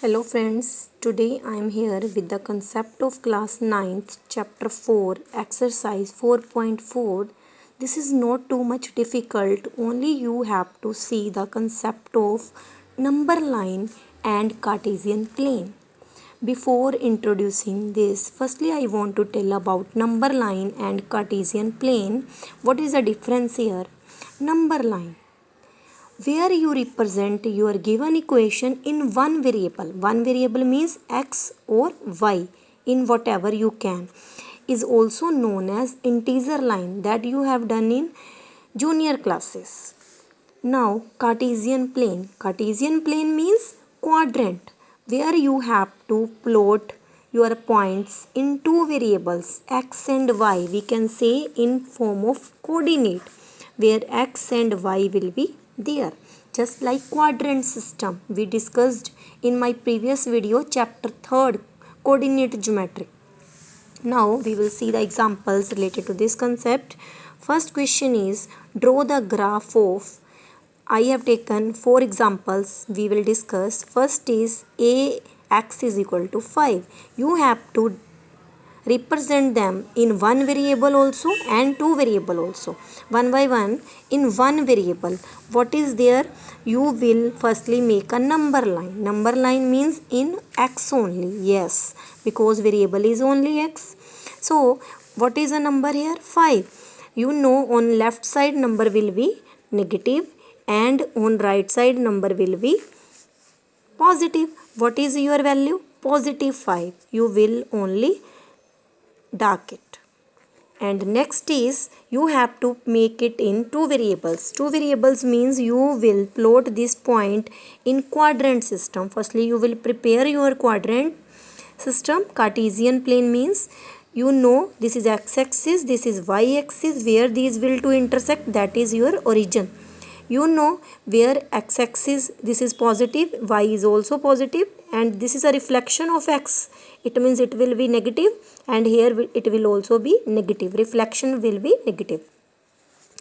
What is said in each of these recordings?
Hello friends, today I am here with the concept of class 9th chapter 4 exercise 4.4. This is not too much difficult, only you have to see the concept of number line and Cartesian plane. Before introducing this, firstly I want to tell about number line and Cartesian plane. What is the difference here? Number line, where you represent your given equation in one variable. One variable means x or y in whatever you can, is also known as integer line that you have done in junior classes. Now Cartesian plane. Cartesian plane means quadrant, where you have to plot your points in two variables x and y. We can say in form of coordinate, where x and y will be there, just like quadrant system we discussed in my previous video, chapter 3rd, coordinate geometry. Now we will see the examples related to this concept. First question is, draw the graph of. I have taken 4 examples we will discuss. First is x is equal to 5. You have to represent them in one variable also and two variable also, one by one. In one variable, what is there? You will firstly make a number line. Number line means in x only, yes, because variable is only x. So what is a number here? 5. You know, on left side number will be negative and on right side number will be positive. What is your value? Positive 5. You will only dark it. And next is, you have to make it in two variables. Two variables means you will plot this point in quadrant system. Firstly you will prepare your quadrant system. Cartesian plane means, you know, this is x-axis, this is y-axis, where these will two intersect, that is your origin. You know, where x-axis this is positive, y is also positive, and this is a reflection of x. It means it will be negative, and here it will also be negative. Reflection will be negative.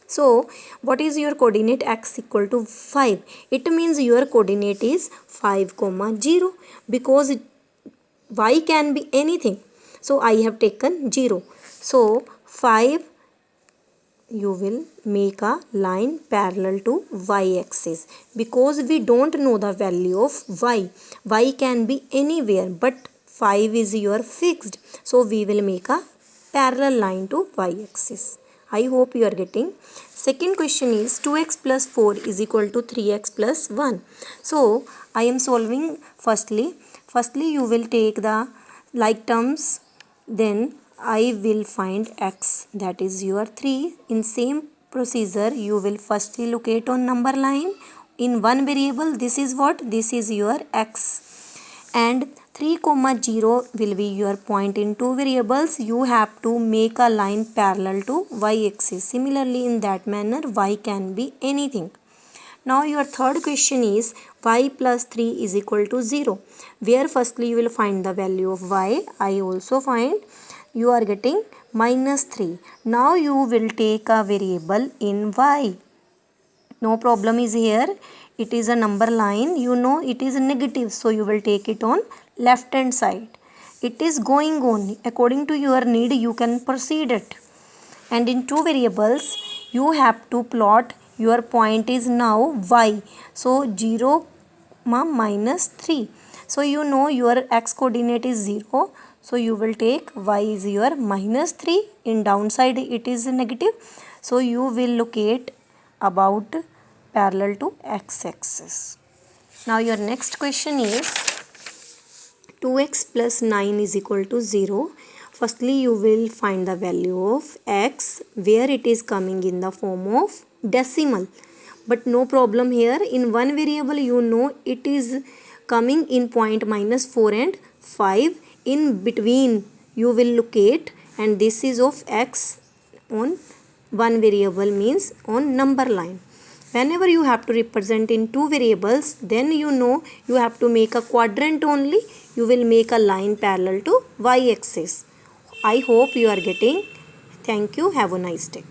So what is your coordinate? X equal to 5. It means your coordinate is 5, 0, because y can be anything. So I have taken 0. So 5, you will make a line parallel to y-axis, because we don't know the value of y. Y can be anywhere, but 5 is your fixed. So we will make a parallel line to y-axis. I hope you are getting. Second question is, 2x plus 4 is equal to 3x plus 1. So I am solving firstly you will take the like terms, then I will find x, that is your 3. In same procedure you will firstly locate on number line in one variable. This is what? This is your x, and 3, 0 will be your point in two variables. You have to make a line parallel to y-axis. Similarly, in that manner, y can be anything. Now your third question is, y plus 3 is equal to 0, where firstly you will find the value of y. I also find. You are getting minus 3. Now you will take a variable in y. No problem is here. It is a number line. You know it is negative, so you will take it on left hand side. It is going on. According to your need, you can proceed it. And in two variables, you have to plot. Your point is now y. So 0, minus 3. So you know your x coordinate is 0. So you will take y is your minus 3. In downside it is negative. So you will locate about parallel to x-axis. Now your next question is, 2x plus 9 is equal to 0. Firstly you will find the value of x, where it is coming in the form of decimal. But no problem here. In one variable you know it is coming in point minus 4 and 5. In between you will locate, and this is of x on one variable means on number line. Whenever you have to represent in two variables, then you know you have to make a quadrant only. You will make a line parallel to y-axis. I hope you are getting. Thank you. Have a nice day.